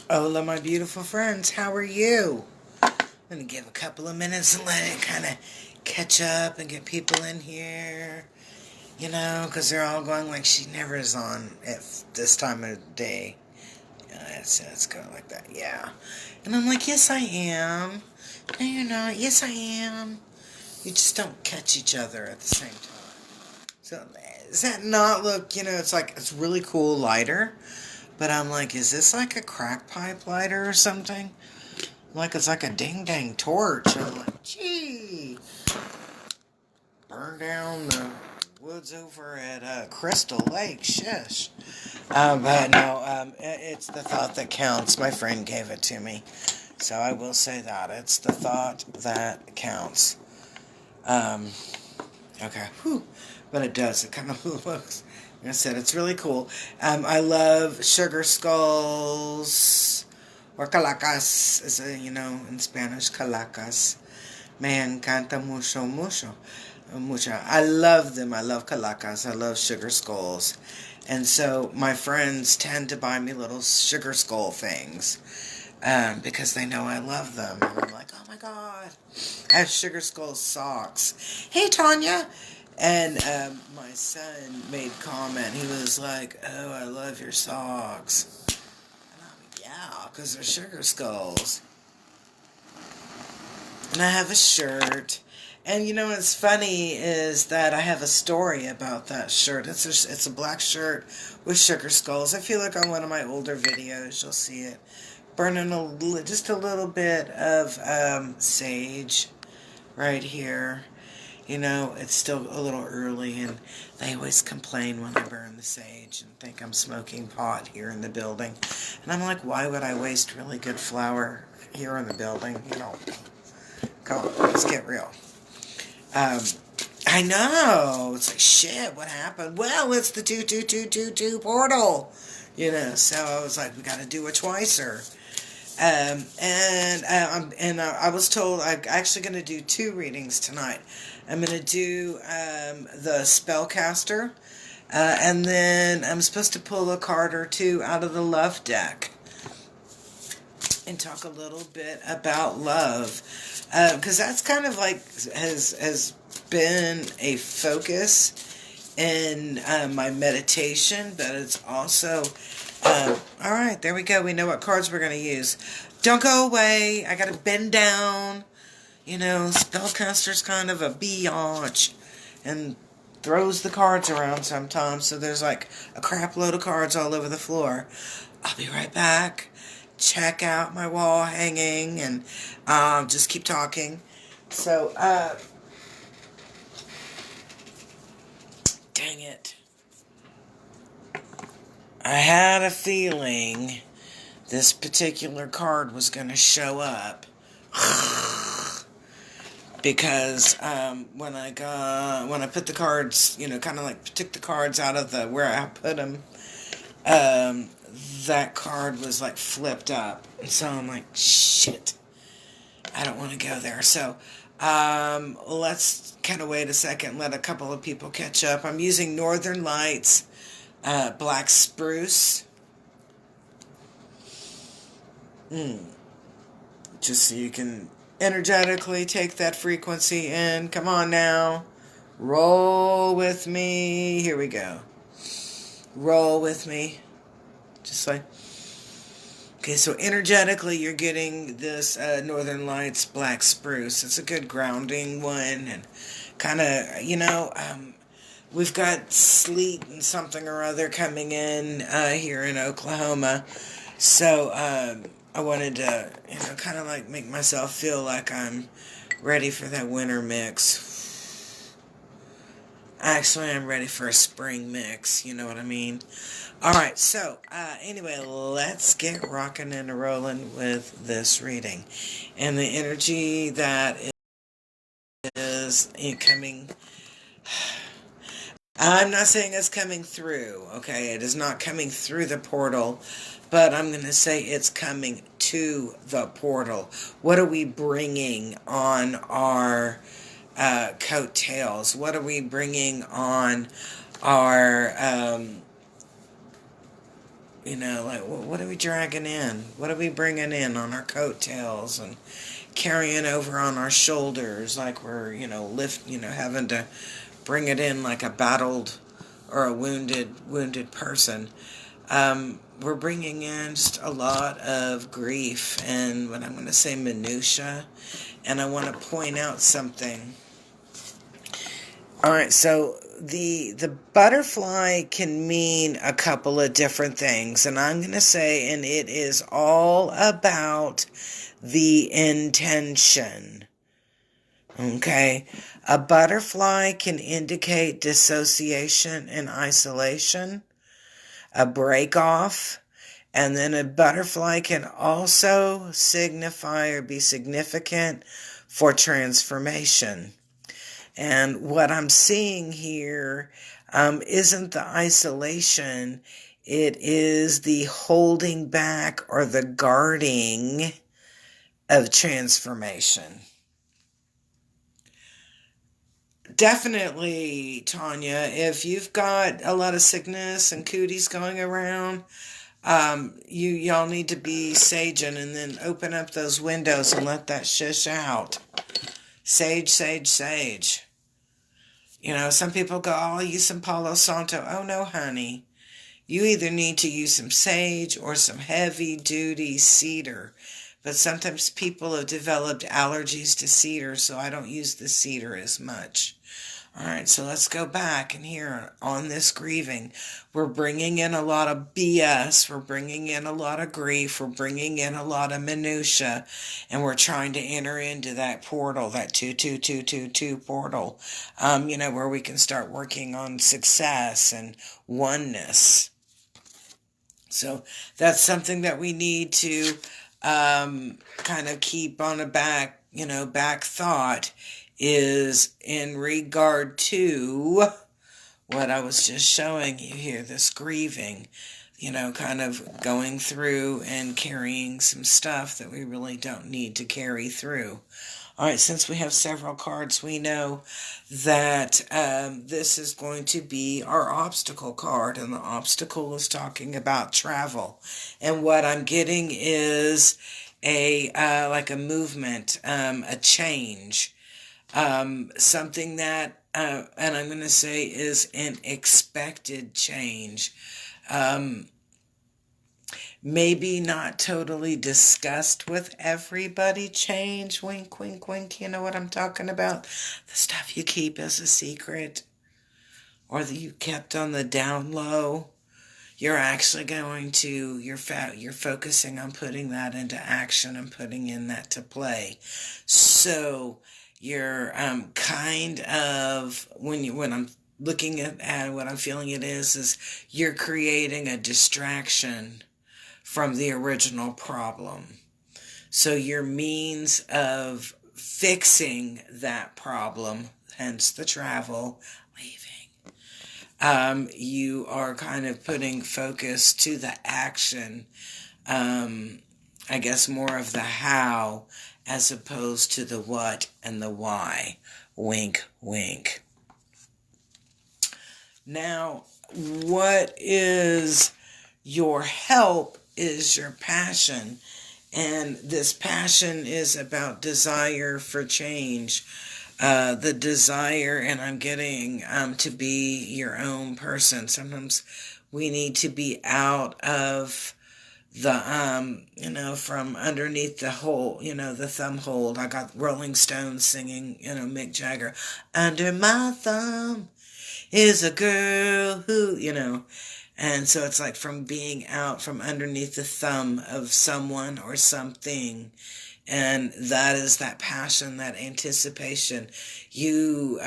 Hola, my beautiful friends. How are you? I'm going to give a couple of minutes and let it kind of catch up and get people in here. You know, because they're all going like she never is on at this time of day. It's going like that. Yeah. And I'm like, yes, I am. No, you're not. Yes, I am. You just don't catch each other at the same time. So, does that not look, it's like, it's really cool lighter. But I'm like, is this like a crack pipe lighter or something? Like it's like a ding dang torch. I'm like, gee, burn down the woods over at Crystal Lake. Shush. But no, it's the thought that counts. My friend gave it to me. So I will say that. It's the thought that counts. Um, okay. Whew. But it does. It kind of looks, like I said, it's really cool. I love sugar skulls. Or calacas, is in Spanish, calacas. Me encanta mucho, mucho, mucho. I love them. I love calacas. I love sugar skulls. And so my friends tend to buy me little sugar skull things because they know I love them. And I'm like, oh my God. I have sugar skull socks. Hey, Tanya. And my son made comment. He was like, oh, I love your socks. Yeah, because they're sugar skulls. And I have a shirt. And what's funny is that I have a story about that shirt. It's a black shirt with sugar skulls. I feel like on one of my older videos you'll see it. Burning just a little bit of sage right here. It's still a little early, and they always complain when I burn the sage and think I'm smoking pot here in the building. And I'm like, why would I waste really good flour here in the building? Come on, let's get real. I know. It's like, shit, what happened? Well, it's the 22222 portal. So I was like, we got to do a twicer. I was told I'm actually going to do 2 readings tonight. I'm going to do the Spellcaster, and then I'm supposed to pull a card or 2 out of the Love deck and talk a little bit about love, because that's kind of like has been a focus in my meditation, but it's also all right, there we go. We know what cards we're going to use. Don't go away. I got to bend down. Spellcaster's kind of a biatch and throws the cards around sometimes, so there's like a crap load of cards all over the floor. I'll be right back. Check out my wall hanging and just keep talking. So, dang it. I had a feeling this particular card was going to show up. Because when I put the cards, kind of like took the cards out of the where I put them, that card was like flipped up. And so I'm like, shit, I don't want to go there. So let's kind of wait a second, let a couple of people catch up. I'm using Northern Lights, Black Spruce. Just so you can energetically take that frequency in. Come on now. Roll with me. Here we go. Roll with me. Just like. Okay, so energetically you're getting this Northern Lights Black Spruce. It's a good grounding one. And kind of, we've got sleet and something or other coming in here in Oklahoma. So, I wanted to, kind of like make myself feel like I'm ready for that winter mix. Actually, I'm ready for a spring mix, you know what I mean? Alright, so, anyway, let's get rocking and rolling with this reading. And the energy that is coming... I'm not saying it's coming through, okay? It is not coming through the portal, but I'm going to say it's coming to the portal. What are we bringing on our coattails? What are we bringing on our like, what are we dragging in? What are we bringing in on our coattails and carrying over on our shoulders like we're, having to bring it in like a battled or a wounded person. We're bringing in just a lot of grief and what I'm going to say minutia. And I want to point out something. All right, so the butterfly can mean a couple of different things, and I'm going to say, and it is all about the intention. Okay, a butterfly can indicate dissociation and isolation, a break off, and then a butterfly can also signify or be significant for transformation. And what I'm seeing here isn't the isolation, it is the holding back or the guarding of transformation. Definitely, Tanya, if you've got a lot of sickness and cooties going around, y'all need to be saging and then open up those windows and let that shish out. Sage, sage, sage. Some people go, oh, I'll use some Palo Santo. Oh, no, honey. You either need to use some sage or some heavy-duty cedar. But sometimes people have developed allergies to cedar, so I don't use the cedar as much. All right, so let's go back. And here on this grieving, we're bringing in a lot of BS. We're bringing in a lot of grief. We're bringing in a lot of minutia. And we're trying to enter into that portal, that 22222 portal, where we can start working on success and oneness. So that's something that we need to kind of keep on a back thought, is in regard to what I was just showing you here, this grieving, kind of going through and carrying some stuff that we really don't need to carry through. All right, since we have several cards, we know that this is going to be our obstacle card, and the obstacle is talking about travel. And what I'm getting is like a movement, a change. Something that, and I'm going to say is an expected change. Maybe not totally discussed with everybody change. Wink, wink, wink. You know what I'm talking about? The stuff you keep as a secret or that you kept on the down low. You're actually going to, you're focusing on putting that into action and putting in that to play. So you're kind of, when I'm looking at what I'm feeling it is you're creating a distraction from the original problem. So your means of fixing that problem, hence the travel, leaving, you are kind of putting focus to the action, I guess more of the how as opposed to the what and the why. Wink, wink. Now, what is your help is your passion. And this passion is about desire for change. The desire, and I'm getting to be your own person. Sometimes we need to be out of the, from underneath the hole, the thumb hold. I got Rolling Stones singing, Mick Jagger. Under my thumb is a girl who, and so it's like from being out from underneath the thumb of someone or something. And that is that passion, that anticipation. You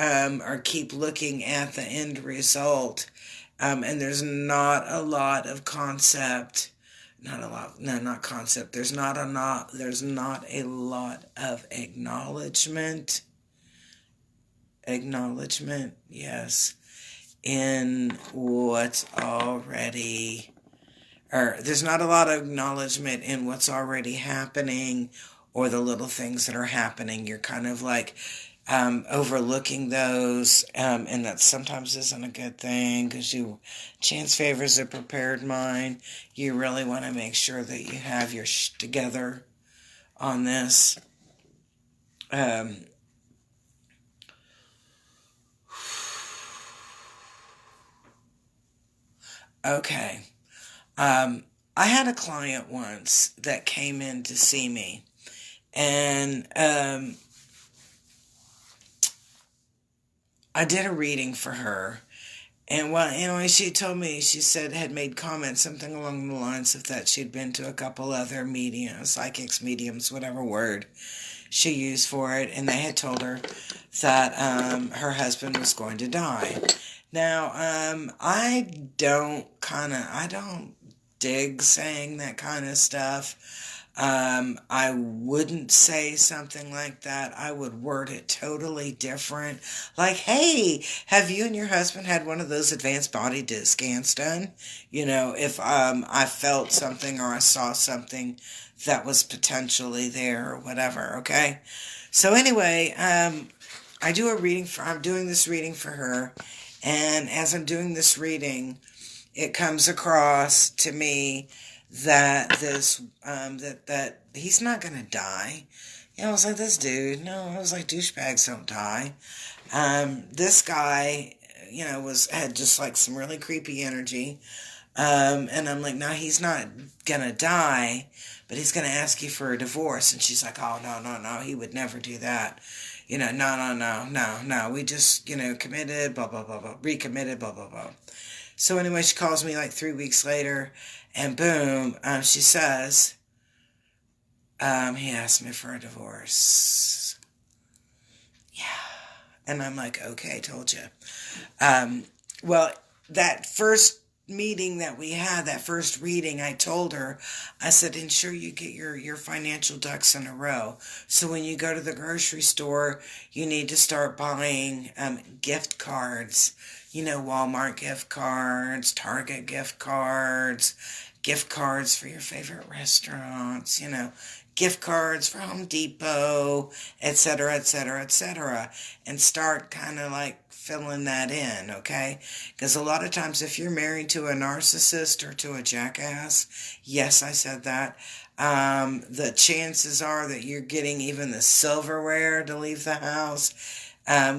keep looking at the end result. And there's not a lot of concept. Not concept. There's not a lot of acknowledgement. Acknowledgement, yes. In what's already, or there's not a lot of acknowledgement in what's already happening or the little things that are happening. You're kind of like overlooking those, and that sometimes isn't a good thing because chance favors a prepared mind. You really want to make sure that you have your together on this. Um, okay. I had a client once that came in to see me, and I did a reading for her. And well, anyway, she told me, she said, had made comments, something along the lines of that she'd been to a couple other mediums, psychics, mediums, whatever word she used for it, and they had told her that her husband was going to die. Now, I don't dig saying that kind of stuff. I wouldn't say something like that. I would word it totally different. Like, hey, have you and your husband had one of those advanced body scans done? You know, if I felt something or I saw something that was potentially there or whatever, okay? So anyway, I'm doing this reading for her, and as I'm doing this reading, it comes across to me that that he's not gonna die. You know, I was like, this dude, no, I was like, douchebags don't die. This guy, you know, had just like some really creepy energy. And I'm like, no, he's not gonna die, but he's gonna ask you for a divorce. And she's like, oh, no, no, no, he would never do that. You know, no, no, no, no, no. We just, you know, committed, blah, blah, blah, blah, recommitted, blah, blah, blah. So anyway, she calls me like 3 weeks later, and boom, she says, he asked me for a divorce. Yeah. And I'm like, okay, told you. Well, that first meeting that we had, that first reading, I told her, I said, ensure you get your financial ducks in a row. So when you go to the grocery store, you need to start buying gift cards. You know, Walmart gift cards, Target gift cards for your favorite restaurants, you know, gift cards for Home Depot, etc., etc., etc., and start kind of like filling that in, okay? Because a lot of times if you're married to a narcissist or to a jackass, yes, I said that, the chances are that you're getting even the silverware to leave the house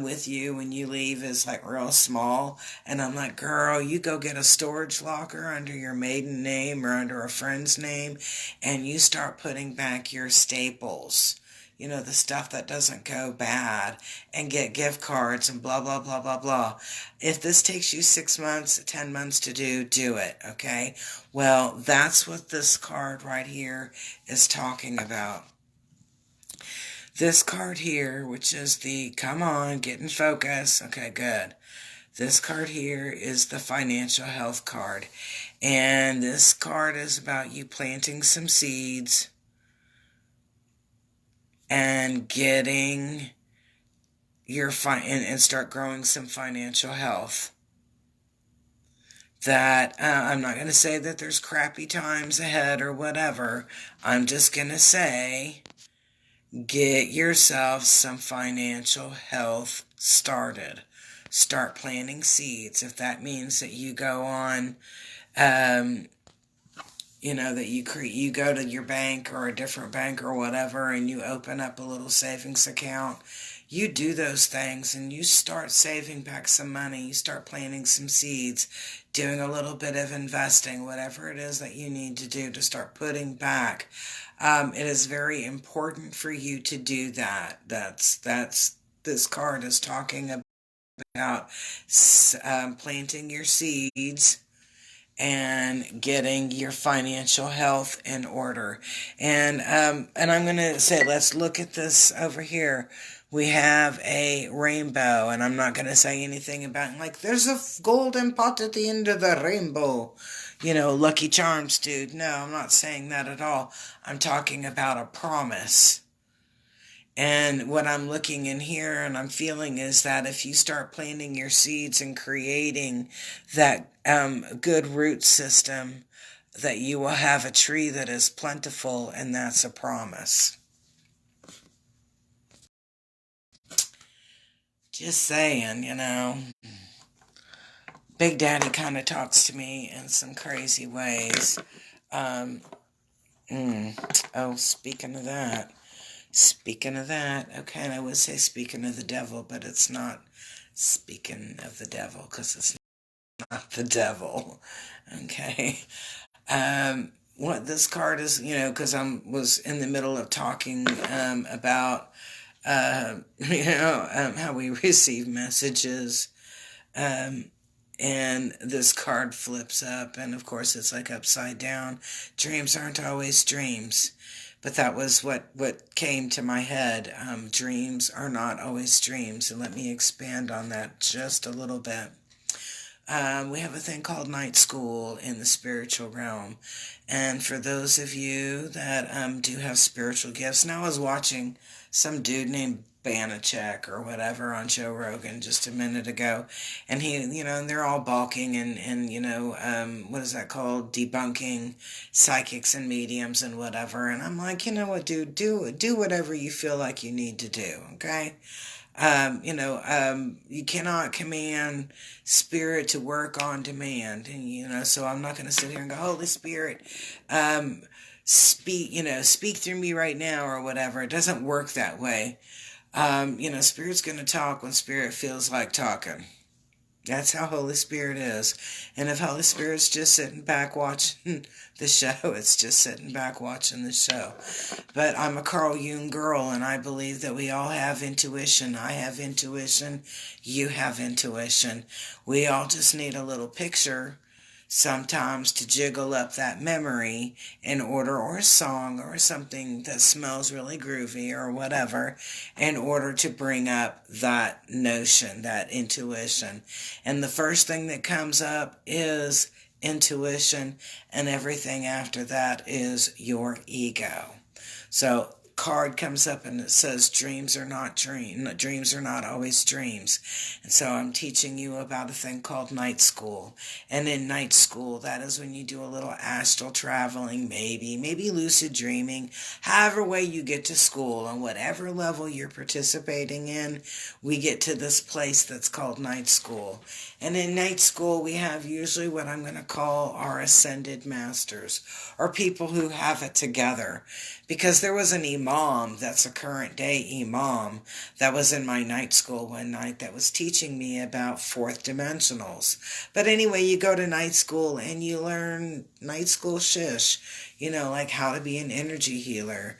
with you when you leave is like real small. And I'm like, girl, you go get a storage locker under your maiden name or under a friend's name, and you start putting back your staples. You know, the stuff that doesn't go bad, and get gift cards and blah, blah, blah, blah, blah. If this takes you 6 months, 10 months to do it, okay? Well, that's what this card right here is talking about. This card here, which is the, come on, get in focus. Okay, good. This card here is the financial health card. And this card is about you planting some seeds and getting your and start growing some financial health. That I'm not going to say that there's crappy times ahead or whatever. I'm just going to say get yourself some financial health started. Start planting seeds. If that means that you go on, you know, that you go to your bank or a different bank or whatever, and you open up a little savings account. You do those things and you start saving back some money. You start planting some seeds, doing a little bit of investing, whatever it is that you need to do to start putting back. It is very important for you to do that. That's this card is talking about planting your seeds and getting your financial health in order. And I'm going to say, let's look at this over here. We have a rainbow, and I'm not going to say anything about, like, there's a golden pot at the end of the rainbow. You know, Lucky Charms, dude. No, I'm not saying that at all. I'm talking about a promise. And what I'm looking in here and I'm feeling is that if you start planting your seeds and creating that good root system, that you will have a tree that is plentiful, and that's a promise. Just saying, Big Daddy kind of talks to me in some crazy ways. Um, oh, speaking of that, okay, and I would say speaking of the devil, but it's not speaking of the devil because it's not the devil, okay? What this card is, because was in the middle of talking about, how we receive messages, um, and this card flips up, and of course it's like upside down. Dreams aren't always dreams, but that was what came to my head. Dreams are not always dreams, and let me expand on that just a little bit. We have a thing called night school in the spiritual realm. And for those of you that do have spiritual gifts, now I was watching some dude named Banachek or whatever on Joe Rogan just a minute ago. And and they're all balking and what is that called? Debunking psychics and mediums and whatever. And I'm like, you know what, dude, do whatever you feel like you need to do, okay? You cannot command spirit to work on demand. And, so I'm not going to sit here and go, Holy Spirit, speak through me right now or whatever. It doesn't work that way. Spirit's going to talk when spirit feels like talking. That's how Holy Spirit is. And if Holy Spirit's just sitting back watching the show, it's just sitting back watching the show. But I'm a Carl Jung girl, and I believe that we all have intuition. I have intuition. You have intuition. We all just need a little picture sometimes to jiggle up that memory in order, or a song or something that smells really groovy or whatever, in order to bring up that notion, that intuition. And the first thing that comes up is intuition, and everything after that is your ego. So card comes up and it says dreams are not always dreams. And so I'm teaching you about a thing called night school. And in night school, that is when you do a little astral traveling, maybe lucid dreaming, however way you get to school, on whatever level you're participating in, we get to this place that's called night school. And in night school, we have usually what I'm going to call our ascended masters, or people who have it together. Because there was an imam, that's a current day imam, that was in my night school one night that was teaching me about fourth dimensionals. But anyway, you go to night school and you learn night school shish, like how to be an energy healer.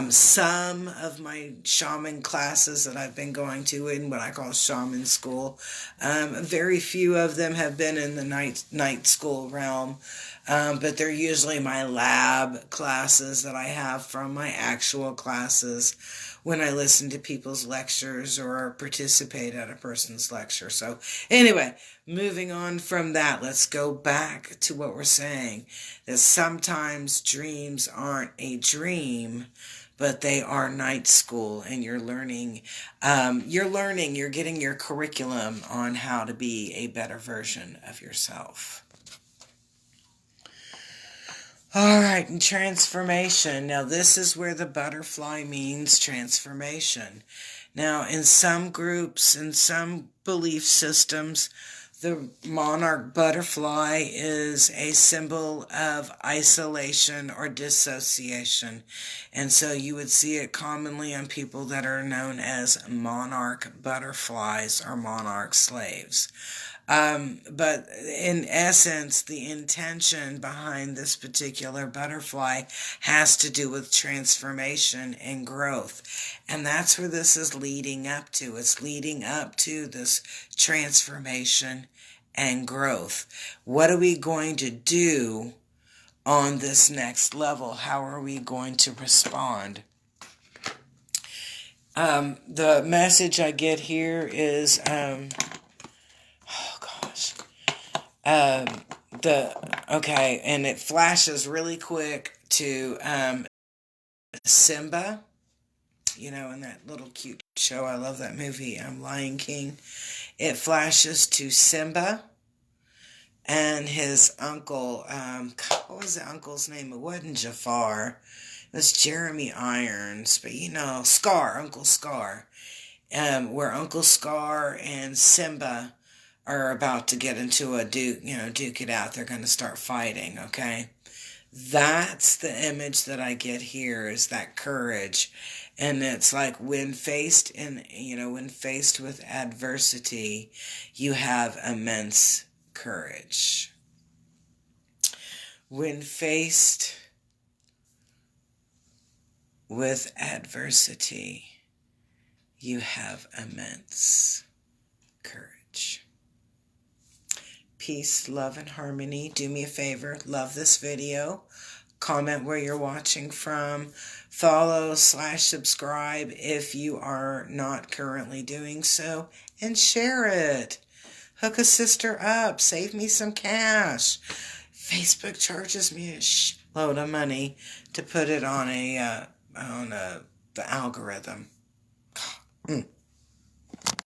Some of my shaman classes that I've been going to in what I call shaman school, very few of them have been in the night school realm. But they're usually my lab classes that I have from my actual classes when I listen to people's lectures or participate at a person's lecture. So anyway, moving on from that, let's go back to what we're saying, that sometimes dreams aren't a dream, but they are night school, and you're getting your curriculum on how to be a better version of yourself. All right, and transformation. Now, this is where the butterfly means transformation. Now, in some groups, in some belief systems, the monarch butterfly is a symbol of isolation or dissociation. And so you would see it commonly on people that are known as monarch butterflies or monarch slaves. But in essence, the intention behind this particular butterfly has to do with transformation and growth. And that's where this is leading up to. It's leading up to this transformation and growth. What are we going to do on this next level? How are we going to respond? The message I get here is, and it flashes really quick to Simba, in that little cute show. I love that movie, Lion King. It flashes to Simba and his uncle. What was the uncle's name? It wasn't Jafar. It was Jeremy Irons, but Scar, Uncle Scar. where Uncle Scar and Simba are about to get into a duke it out. They're going to start fighting, okay? That's the image that I get here, is that courage. And it's like when faced when faced with adversity, you have immense courage. When faced with adversity, you have immense courage. Peace, love, and harmony. Do me a favor, love this video. Comment where you're watching from. Follow/subscribe if you are not currently doing so. And share it. Hook a sister up. Save me some cash. Facebook charges me a load of money to put it on the algorithm.